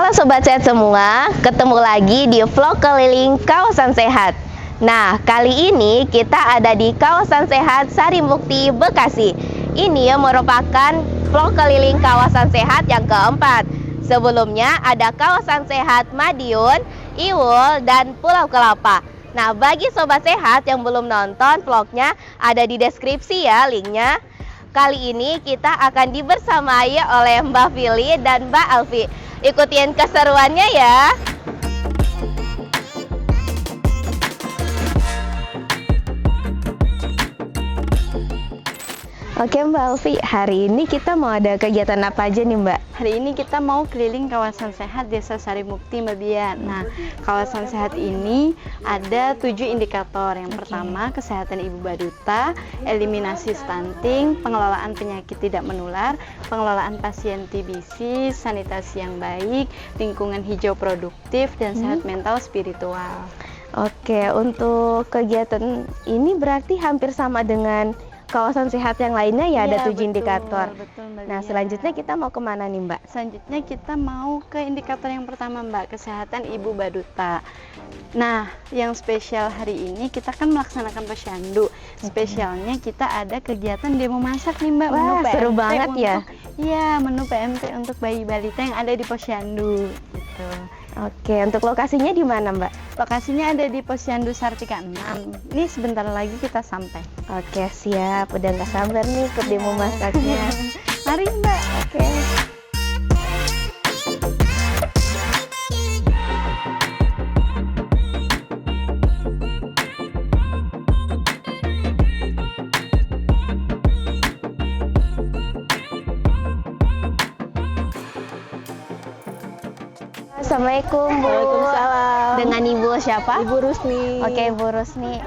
Halo Sobat Sehat semua, ketemu lagi di vlog keliling kawasan sehat. Nah, kali ini kita ada di kawasan sehat Sari Mukti, Bekasi. Ini merupakan vlog keliling kawasan sehat yang keempat. Sebelumnya ada kawasan sehat Madiun, Iwul, dan Pulau Kelapa. Nah, bagi Sobat Sehat yang belum nonton vlognya, ada di deskripsi ya linknya. Kali ini kita akan dibersamai oleh Mbak Fili dan Mbak Alfi. Ikutin keseruannya ya. Oke Mbak Alfi, hari ini kita mau ada kegiatan apa aja nih Mbak? Hari ini kita mau keliling kawasan sehat Desa Sari Mukti, Mbak Bia. Nah, kawasan sehat ini ada 7 indikator. Yang pertama, kesehatan ibu baduta, eliminasi stunting, pengelolaan penyakit tidak menular, pengelolaan pasien TBC, sanitasi yang baik, lingkungan hijau produktif, dan sehat mental spiritual. Oke, untuk kegiatan ini berarti hampir sama dengan kawasan sehat yang lainnya ya, ada 7 indikator. Betul, Mbak Nah, Bia. selanjutnya kita mau kemana nih Mbak? Selanjutnya kita mau ke indikator yang pertama, Mbak, kesehatan ibu baduta. Nah, yang spesial hari ini kita kan melaksanakan posyandu. Spesialnya kita ada kegiatan demo masak nih, Mbak. Wah, seru banget ya. Iya, menu PMT untuk bayi balita yang ada di posyandu gitu. Oke, untuk lokasinya di mana Mbak? Lokasinya ada di Posyandu Sartika 6. Ini sebentar lagi kita sampai. Oke, siap. Udah nggak sabar nih ikut demo masaknya. Mari, Mbak. Oke. Assalamualaikum Bu. Waalaikumsalam. Dengan Ibu siapa? Ibu Rusni. Oke, Ibu Rusni.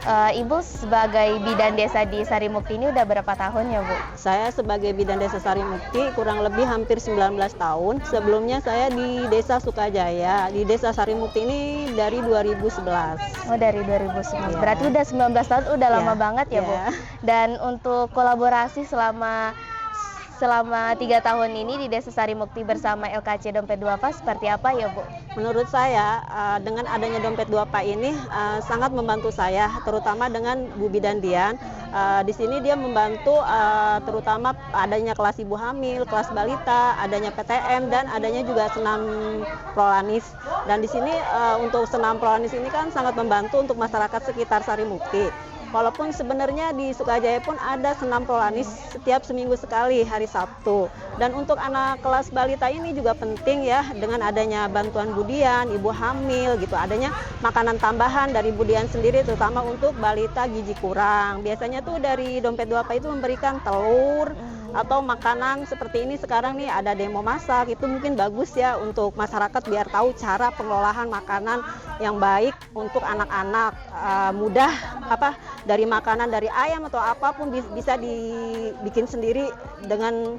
Ibu sebagai bidan desa di Sari Mukti ini udah berapa tahun ya Bu? Saya sebagai bidan desa Sari Mukti kurang lebih hampir 19 tahun. Sebelumnya saya di desa Sukajaya. Di desa Sari Mukti ini dari 2011. Oh, dari 2011. Iya. Berarti udah 19 tahun, udah lama Iya. banget ya Bu. Iya. Dan untuk kolaborasi selama 3 tahun ini di Desa Sari Mukti bersama LKC Dompet Duafa seperti apa ya Bu? Menurut saya dengan adanya Dompet Duafa ini sangat membantu saya, terutama dengan Bu Bidan Dian. Di sini dia membantu terutama adanya kelas ibu hamil, kelas balita, adanya PTM, dan adanya juga senam prolanis. Dan di sini untuk senam prolanis ini kan sangat membantu untuk masyarakat sekitar Sari Mukti. Walaupun sebenarnya di Sukajaya pun ada senam prolanis setiap seminggu sekali hari Sabtu. Dan untuk anak kelas balita ini juga penting ya, dengan adanya bantuan Budian, ibu hamil gitu, adanya makanan tambahan dari Budian sendiri terutama untuk balita gizi kurang. Biasanya tuh dari Dompet Duafa itu memberikan telur atau makanan seperti ini. Sekarang nih ada demo masak, itu mungkin bagus ya untuk masyarakat biar tahu cara pengelolaan makanan yang baik untuk anak-anak. Mudah dari makanan dari ayam atau apapun bisa dibikin sendiri dengan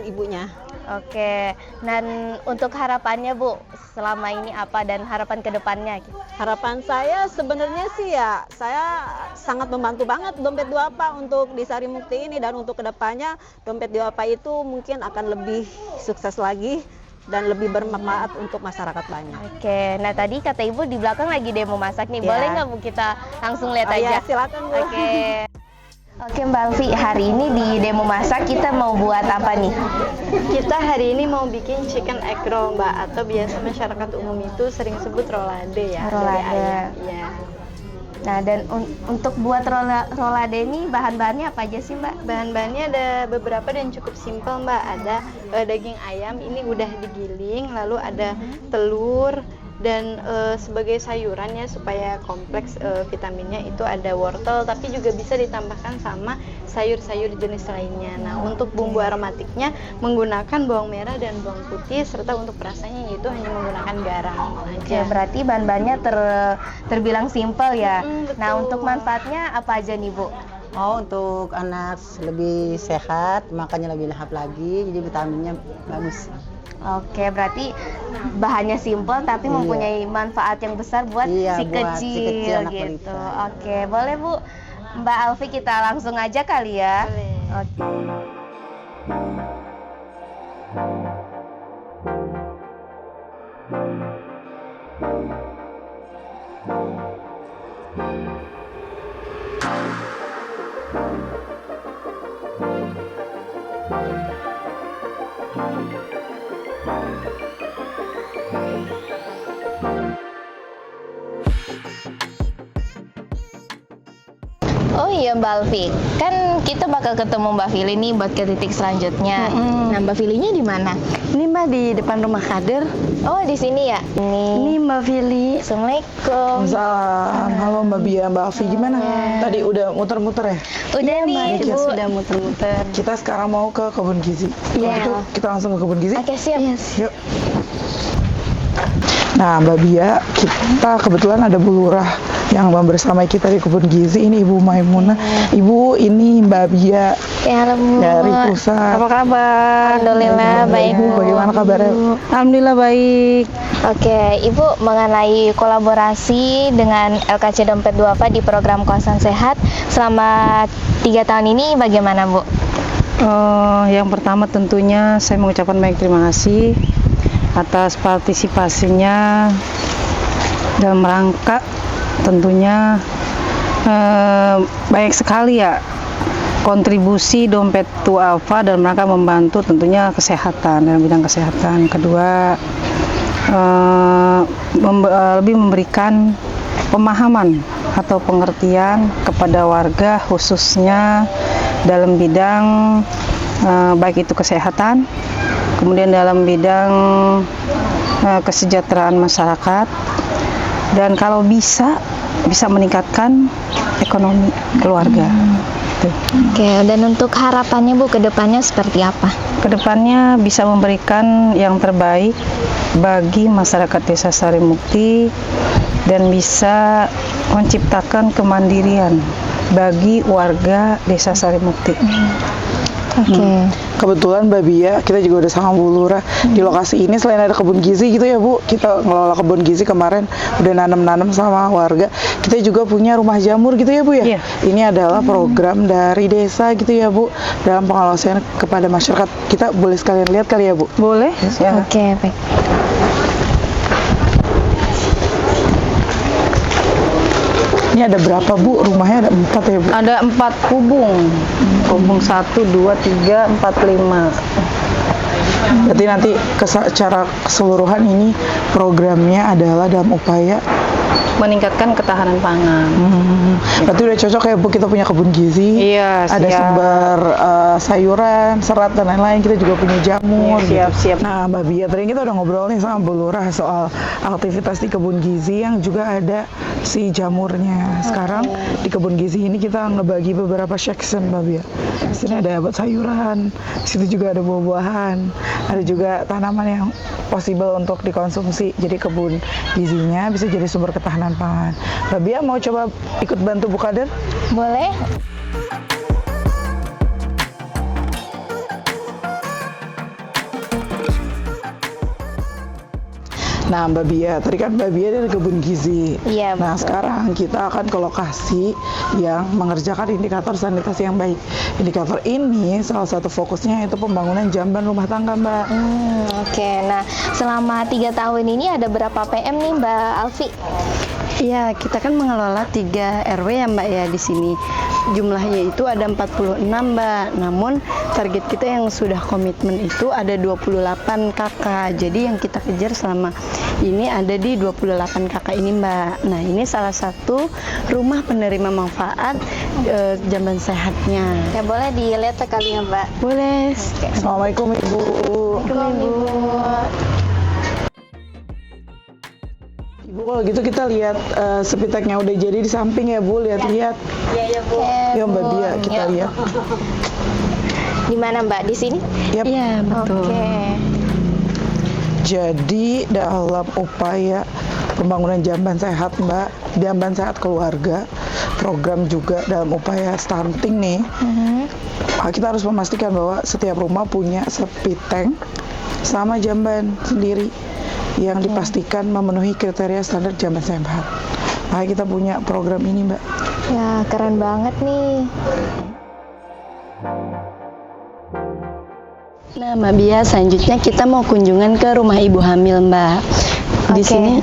ibunya. Oke, dan untuk harapannya Bu, selama ini apa dan harapan kedepannya? Harapan saya sebenarnya sih ya, saya sangat membantu banget Dompet Duafa untuk di Sari Mukti ini, dan untuk kedepannya Dompet Duafa itu mungkin akan lebih sukses lagi dan lebih bermanfaat untuk masyarakat banyak. Oke, nah tadi kata Ibu di belakang lagi demo masak nih, Ya. boleh nggak Bu kita langsung lihat Oh, aja? ya, silakan Bu. Oke Mbak Alfi, hari ini di demo masak kita mau buat apa nih? Kita hari ini mau bikin chicken egg roll, Mbak, atau biasa masyarakat umum itu sering sebut rolade ya. Rolade. Dari ayam. Iya. Nah, dan untuk buat rolade ini bahan-bahannya apa aja sih Mbak? Bahan-bahannya ada beberapa dan cukup simpel, Mbak. Ada daging ayam, ini udah digiling, lalu ada telur, dan sebagai sayuran ya supaya kompleks vitaminnya itu ada wortel, tapi juga bisa ditambahkan sama sayur-sayur jenis lainnya. Nah, untuk bumbu aromatiknya menggunakan bawang merah dan bawang putih, serta untuk rasanya itu hanya menggunakan garam Oke, aja. berarti bahan-bahannya terbilang simpel ya. Betul. Nah, untuk manfaatnya apa aja nih Bu? Oh, untuk anak lebih sehat, makanya lebih lahap lagi, jadi vitaminnya bagus. Oke, berarti bahannya simpel tapi Iya. mempunyai manfaat yang besar buat Iya, si buat si kecil kecil, anak gitu. balita. Oke, boleh Bu. Mbak Alfi kita langsung aja kali ya. Boleh. Oke. Oh iya Mbak Alfi, kan kita bakal ketemu Mbak Fili nih buat ke titik selanjutnya. Nah Mbak Filinya di mana? Ini Mbak di depan rumah kader. Oh di sini ya. Ini Mbak Fili. Assalamualaikum. Salam, halo Mbak Bia, Mbak Alfi, gimana? Tadi udah muter-muter ya? Udah nih Kita Bu. sudah muter-muter. Kita sekarang mau ke kebun gizi. Iya. Gitu, kita langsung ke kebun gizi. Oke siap. Yuk. Nah Mbak Bia, kita kebetulan ada Bu Lurah yang membersamai kita di kebun gizi. Ini Ibu Maimunah. Ibu, ini Mbak Bia Ya halo Bu. dari pusat. Apa kabar? Alhamdulillah baik Ibu, Bu. bagaimana kabarnya? Alhamdulillah baik. Oke, Ibu mengenai kolaborasi dengan LKC Dompet Duafa di program Kawasan Sehat selama 3 tahun ini bagaimana Bu? Yang pertama tentunya saya mengucapkan banyak terima kasih atas partisipasinya dalam rangka tentunya banyak sekali ya kontribusi Dompet Duafa dalam rangka membantu tentunya kesehatan dalam bidang kesehatan. Kedua, lebih memberikan pemahaman atau pengertian kepada warga khususnya dalam bidang baik itu kesehatan, kemudian dalam bidang kesejahteraan masyarakat, dan kalau bisa meningkatkan ekonomi keluarga. Oke, dan untuk harapannya Bu ke depannya seperti apa? Kedepannya bisa memberikan yang terbaik bagi masyarakat Desa Sarimukti dan bisa menciptakan kemandirian bagi warga Desa Sarimukti. Oke. Kebetulan Mbak Bia, kita juga udah sama Bu Lurah di lokasi ini. Selain ada kebun gizi gitu ya Bu, kita ngelola kebun gizi kemarin udah nanam-nanam sama warga. Kita juga punya rumah jamur gitu ya Bu ya. Iya. Ini adalah program dari desa gitu ya Bu, dalam pengawasan kepada masyarakat. Kita boleh sekalian lihat kali ya Bu? Boleh? Ya. Oke, baik. Ini ada berapa Bu? Rumahnya ada 4 ya Bu? Ada 4 kubung. Kubung 1, 2, 3, 4, 5. Berarti nanti secara keseluruhan ini programnya adalah dalam upaya Meningkatkan ketahanan pangan. berarti udah cocok ya Bu, kita punya kebun gizi. Iya, Ada siap. sumber sayuran, serat dan lain-lain. Kita juga punya jamur. Iya, siap. Nah Mbak Bia, tadi kita udah ngobrol nih sama Bu Lurah soal aktivitas di kebun gizi yang juga ada si jamurnya. Sekarang di kebun gizi ini kita ngebagi beberapa section Mbak Bia. Di sini ada buat sayuran, di situ juga ada buah-buahan, ada juga tanaman yang possible untuk dikonsumsi. Jadi kebun gizinya bisa jadi sumber ketahanan pangan. Mbak Bia mau coba ikut bantu Bu Kader? Boleh? Nah Mbak Bia, tadi kan Mbak Bia dari kebun gizi. Iya, Nah betul. sekarang kita akan ke lokasi yang mengerjakan indikator sanitasi yang baik. Indikator ini salah satu fokusnya itu pembangunan jamban rumah tangga Mbak. Oke. Nah, selama 3 tahun ini ada berapa PM nih Mbak Alfi? Iya, kita kan mengelola 3 RW ya Mbak ya di sini. Jumlahnya itu ada 46 Mbak. Namun target kita yang sudah komitmen itu ada 28 kakak. Jadi yang kita kejar selama ini ada di 28 kakak ini Mbak. Nah, ini salah satu rumah penerima manfaat jamban sehatnya. Ya boleh dilihat sekali ya Mbak. Boleh. Assalamualaikum Ibu. Ibu kalau gitu kita lihat sepiteknya udah jadi di samping ya Bu, lihat-lihat. Yuk Mbak Bia, kita Yuk. lihat. Di mana Mbak? Di sini? Yap. Iya, betul. Oke. Jadi dalam upaya pembangunan jamban sehat Mbak, jamban sehat keluarga, program juga dalam upaya stunting nih, kita harus memastikan bahwa setiap rumah punya sepiting sama jamban sendiri yang dipastikan memenuhi kriteria standar jamban sehat. Makanya kita punya program ini Mbak. Ya, keren banget nih. Nah Mbak Bia, selanjutnya kita mau kunjungan ke rumah ibu hamil Mbak. Di Oke. sini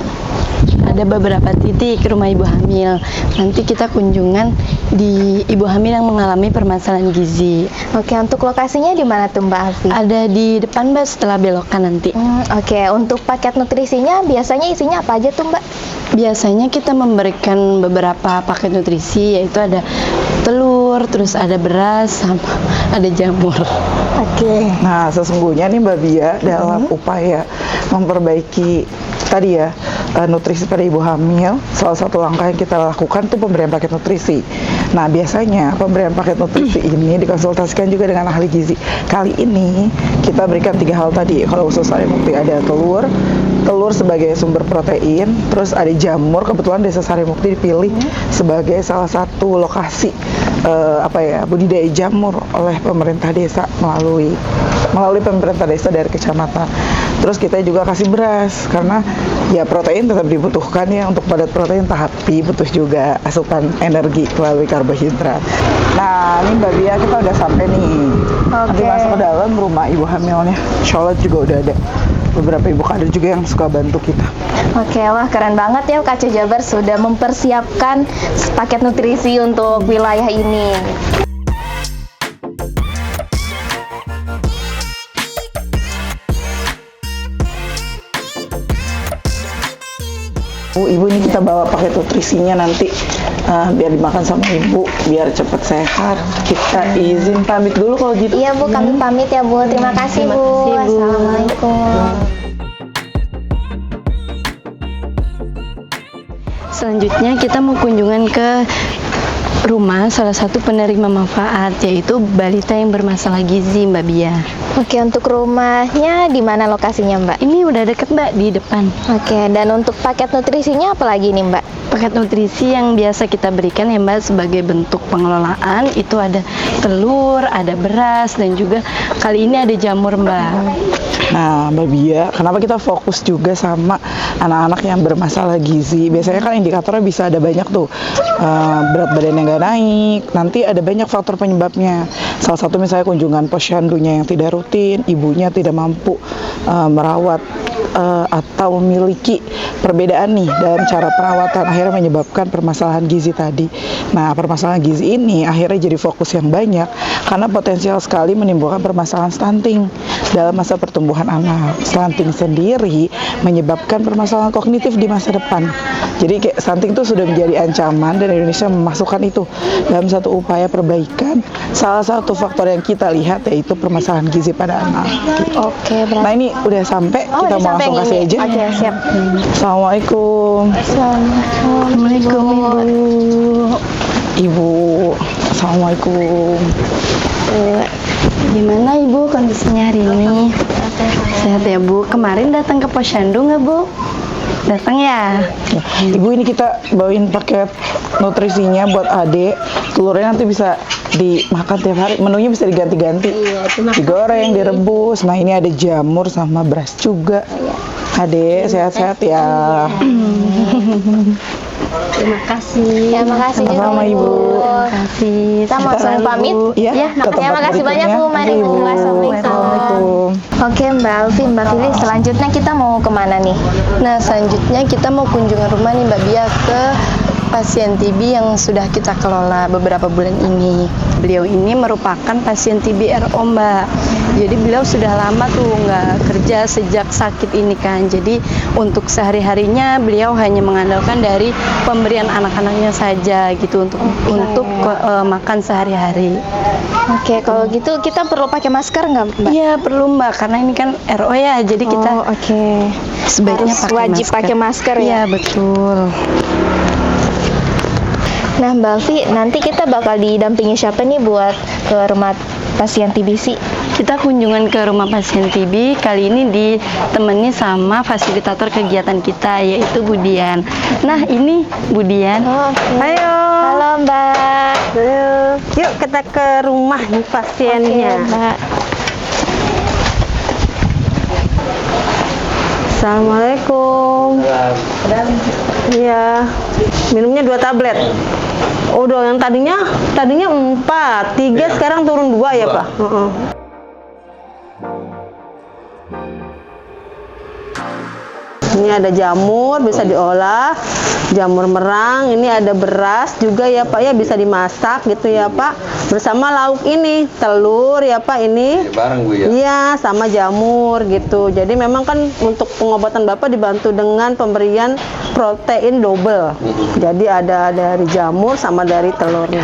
ada beberapa titik rumah ibu hamil. Nanti kita kunjungan di ibu hamil yang mengalami permasalahan gizi. Oke, untuk lokasinya di mana tuh Mbak Alfi? Ada di depan Mbak setelah belokan nanti. Oke, untuk paket nutrisinya biasanya isinya apa aja tuh Mbak? Biasanya kita memberikan beberapa paket nutrisi, yaitu ada telur, terus ada beras, sama ada jamur. Oke. Nah, sesungguhnya nih Mbak Bia dalam upaya memperbaiki tadi ya nutrisi pada ibu hamil, salah satu langkah yang kita lakukan tuh pemberian paket nutrisi. Nah, biasanya pemberian paket nutrisi ini dikonsultasikan juga dengan ahli gizi. Kali ini kita berikan 3 hal tadi. Kalau usus Sarimukti ada telur sebagai sumber protein, terus ada jamur. Kebetulan Desa Sarimukti dipilih sebagai salah satu lokasi budidaya jamur oleh pemerintah desa melalui pemerintah desa dari kecamatan. Terus kita juga kasih beras karena ya protein tetap dibutuhkan ya untuk padat protein, tapi butuh juga asupan energi melalui karbohidrat. Nah, ini Mbak Bia kita udah sampai nih. Nanti masuk ke dalam rumah ibu hamilnya. Sholat juga udah ada beberapa ibu kader juga yang suka bantu kita. Oke, wah keren banget ya KC Jabar sudah mempersiapkan paket nutrisi untuk wilayah ini. Ibu ini kita bawa paket nutrisinya nanti biar dimakan sama ibu, biar cepat sehat. Kita izin pamit dulu kalau gitu. Iya Bu, kami pamit ya Bu. Terima kasih Bu. Assalamualaikum. Selanjutnya kita mau kunjungan ke rumah salah satu penerima manfaat, yaitu balita yang bermasalah gizi, Mbak Bia. Oke, untuk rumahnya di mana lokasinya Mbak? Ini udah deket Mbak, di depan. Oke, dan untuk paket nutrisinya apa lagi nih Mbak? Paket nutrisi yang biasa kita berikan ya Mbak sebagai bentuk pengelolaan itu ada telur, ada beras, dan juga kali ini ada jamur Mbak. Nah, Mbak Bia, kenapa kita fokus juga sama anak-anak yang bermasalah gizi? Biasanya kan indikatornya bisa ada banyak tuh, berat badan yang nggak naik, nanti ada banyak faktor penyebabnya. Salah satu misalnya kunjungan posyandunya yang tidak rutin, ibunya tidak mampu merawat atau memiliki perbedaan nih dalam cara perawatan, akhirnya menyebabkan permasalahan gizi tadi. Nah, permasalahan gizi ini akhirnya jadi fokus yang banyak karena potensial sekali menimbulkan permasalahan stunting dalam masa pertumbuhan anak. Stunting sendiri menyebabkan permasalahan kognitif di masa depan. Jadi kayak stunting itu sudah menjadi ancaman dan Indonesia memasukkan itu dalam satu upaya perbaikan. Salah satu faktor yang kita lihat yaitu permasalahan gizi pada anak. Oke, berarti. Nah, ini udah sampai, kita mau langsung kasih aja. Oke, siap. Assalamualaikum. Assalamualaikum Ibu. Assalamualaikum. Gimana Ibu kondisinya hari ini? Sehat ya Bu? Kemarin datang ke posyandu nggak Bu? Datang ya? Ya, Ibu, ini kita bawain paket nutrisinya buat adik. Telurnya nanti bisa dimakan tiap hari. Menunya bisa diganti-ganti. Digoreng, direbus. Nah, ini ada jamur sama beras juga. Adik, sehat-sehat ya. Terima kasih. Ya, makasih juga Sama-sama, Ibu. Terima kasih. Kita mau langsung pamit. Iya, Ya, ke tempat makasih banyak Bu. berikutnya. Mari Bu. Assalamualaikum. Assalamualaikum. Oke Mbak Alfi, Mbak Fili, selanjutnya kita mau kemana nih? Nah, selanjutnya kita mau kunjungan rumah nih Mbak Bia ke pasien TB yang sudah kita kelola beberapa bulan ini. Beliau ini merupakan pasien TB RO Mbak. Jadi beliau sudah lama tuh nggak kerja sejak sakit ini kan. Jadi untuk sehari-harinya beliau hanya mengandalkan dari pemberian anak-anaknya saja gitu untuk makan sehari-hari. Oke, kalau gitu kita perlu pakai masker nggak Mbak? Iya perlu Mbak, karena ini kan RO ya. Jadi kita oke. sebaiknya Harus wajib pakai masker ya? Iya betul. Nah Mbak Alfi, nanti kita bakal didampingi siapa nih buat ke rumah pasien TBC? Kita kunjungan ke rumah pasien TB, kali ini ditemani sama fasilitator kegiatan kita, yaitu Budian. Nah, ini Budian. Oke. Ayo. Halo Mbak. Yuk kita ke rumah nih pasiennya. Oke, Mbak. Assalamualaikum. Iya. Minumnya 2 tablet. Oh, yang tadinya 4, 3 sekarang turun 2 ya, Pak? Ini ada jamur bisa diolah, jamur merang, ini ada beras juga ya Pak ya, bisa dimasak gitu ya Pak. Bersama lauk ini, telur ya Pak ini. Bareng Bu ya. Iya, sama jamur gitu. Jadi memang kan untuk pengobatan Bapak dibantu dengan pemberian protein double. Jadi ada dari jamur sama dari telurnya.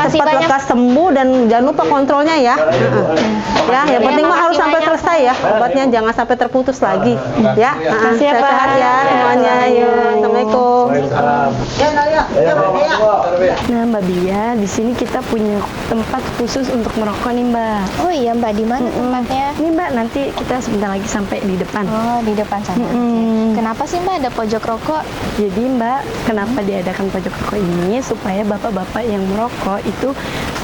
kasih Cepat banyak. lekas sembuh dan jangan lupa kontrolnya ya. Ya, yang penting mah harus sampai selesai ya. Obatnya jangan sampai terputus lagi. Ya, Makasih ya, Pak. sehat ya semuanya. Yuk, Assalamualaikum. Nah, Mbak Bia, di sini kita punya tempat khusus untuk merokok nih, Mbak. Oh iya Mbak, di mana tempatnya? Ini Mbak, nanti kita sebentar lagi sampai di depan. Oh, di depan sana. Oke. Kenapa sih Mbak ada pojok rokok? Jadi Mbak, kenapa diadakan pojok rokok ini? Supaya bapak-bapak yang merokok itu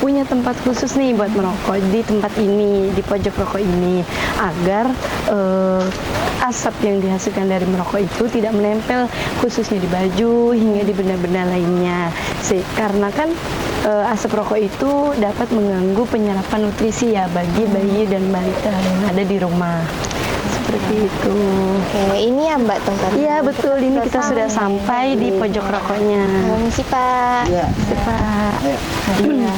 punya tempat khusus nih buat merokok di tempat ini, di pojok rokok ini, agar asap yang dihasilkan dari merokok itu tidak menempel khususnya di baju hingga di benda-benda lainnya. Karena kan asap rokok itu dapat mengganggu penyerapan nutrisi ya bagi bayi dan balita yang ada di rumah. Seperti itu. Oke, ini ya Mbak tempatnya. Iya betul, ini kita sudah sampai di pojok rokoknya. Permisi Pak. Iya. Pak. Iya.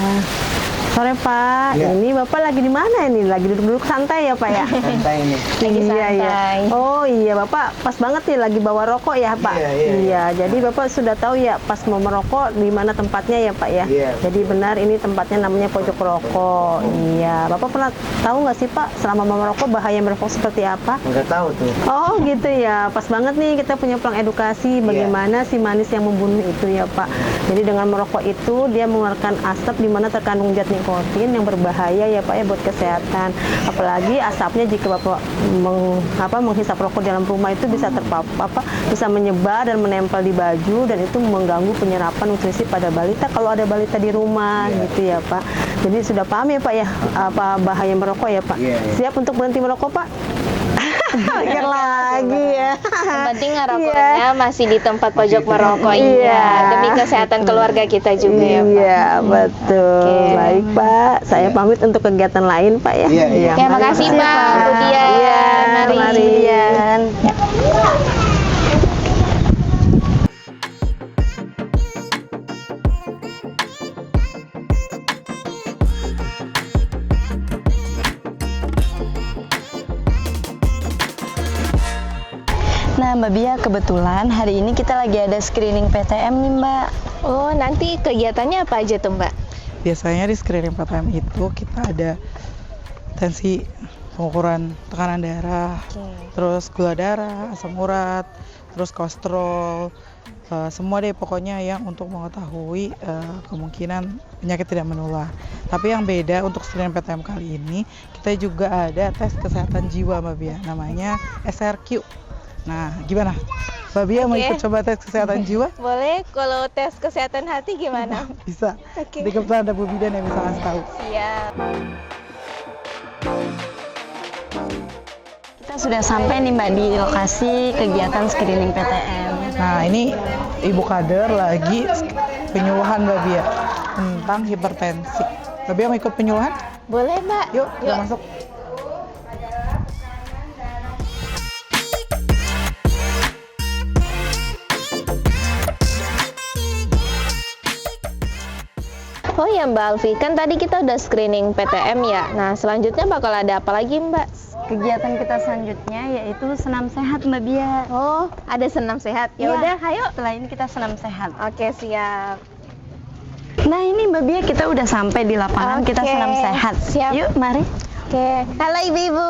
Sore Pak, Iya. ini Bapak lagi di mana ini? Lagi duduk-duduk santai ya Pak ya? Santai ini. Lagi santai. Iya. Oh iya Bapak pas banget nih lagi bawa rokok ya Pak? Iya. Jadi Bapak sudah tahu ya pas mau merokok di mana tempatnya ya Pak ya? Iya. Jadi benar ini tempatnya namanya pojok rokok. Iya. Bapak pernah tahu nggak sih Pak selama mau merokok bahaya merokok seperti apa? Udah tahu tuh. Oh gitu ya, pas banget nih kita punya pelang edukasi bagaimana si manis yang membunuh itu ya Pak. Jadi dengan merokok itu dia mengeluarkan asap di mana terkandung zat nikotin yang berbahaya ya Pak ya buat kesehatan. Apalagi asapnya jika Bapak menghisap rokok dalam rumah itu bisa bisa menyebar dan menempel di baju dan itu mengganggu penyerapan nutrisi pada balita kalau ada balita di rumah gitu ya Pak. Jadi sudah paham ya Pak ya apa bahaya merokok ya Pak. Iya. Siap untuk berhenti merokok Pak? Mikir lagi ya. Yang penting ngerokoknya masih di tempat pojok merokok. Iya. Demi kesehatan keluarga kita juga ya Pak. Iya, betul. Oke. Baik, Pak. Saya pamit untuk kegiatan lain, Pak ya. Iya, iya. Oke, makasih Pak. Kemudian, Iya, mari. Nah Mbak Bia, kebetulan hari ini kita lagi ada screening PTM nih Mbak. Oh, nanti kegiatannya apa aja tuh Mbak? Biasanya di screening PTM itu kita ada tensi, pengukuran tekanan darah, terus gula darah, asam urat, terus kolesterol, semua deh pokoknya yang untuk mengetahui kemungkinan penyakit tidak menular. Tapi yang beda untuk screening PTM kali ini, kita juga ada tes kesehatan jiwa Mbak Bia, namanya SRQ. Nah, gimana? Mbak Bia mau ikut coba tes kesehatan jiwa? Boleh, kalau tes kesehatan hati gimana? Bisa. Oke. Jadi kebetulan ada Bu Bidan yang bisa ngasih tahu. Siap. Kita sudah sampai nih Mbak di lokasi kegiatan screening PTM. Nah, ini Ibu Kader lagi penyuluhan Mbak Bia tentang hipertensi. Mbak Bia mau ikut penyuluhan? Boleh Mbak. Yuk, kita masuk. Oh ya Mbak Alfi, kan tadi kita udah screening PTM ya. Nah, selanjutnya bakal ada apa lagi Mbak? Kegiatan kita selanjutnya yaitu senam sehat Mbak Bia. Oh, ada senam sehat. Ya Iya. udah, ayo. Setelah ini kita senam sehat. Oke, siap. Nah ini Mbak Bia, kita udah sampai di lapangan, kita Oke. senam sehat. Siap. Yuk mari. Oke. Halo Ibu-ibu.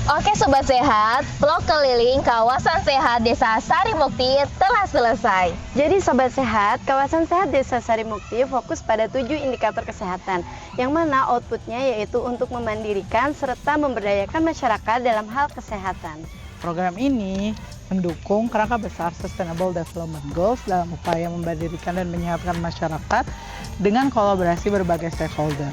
Oke Sobat sehat, vlog keliling kawasan sehat Desa Sarimukti telah selesai. Jadi Sobat Sehat, kawasan sehat Desa Sarimukti fokus pada 7 indikator kesehatan, yang mana outputnya yaitu untuk memandirikan serta memberdayakan masyarakat dalam hal kesehatan. Program ini mendukung kerangka besar Sustainable Development Goals dalam upaya memberdirikan dan menyehatkan masyarakat dengan kolaborasi berbagai stakeholder.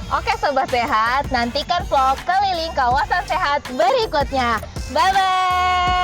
Oke Sobat Sehat, nantikan vlog keliling kawasan sehat berikutnya. Bye-bye!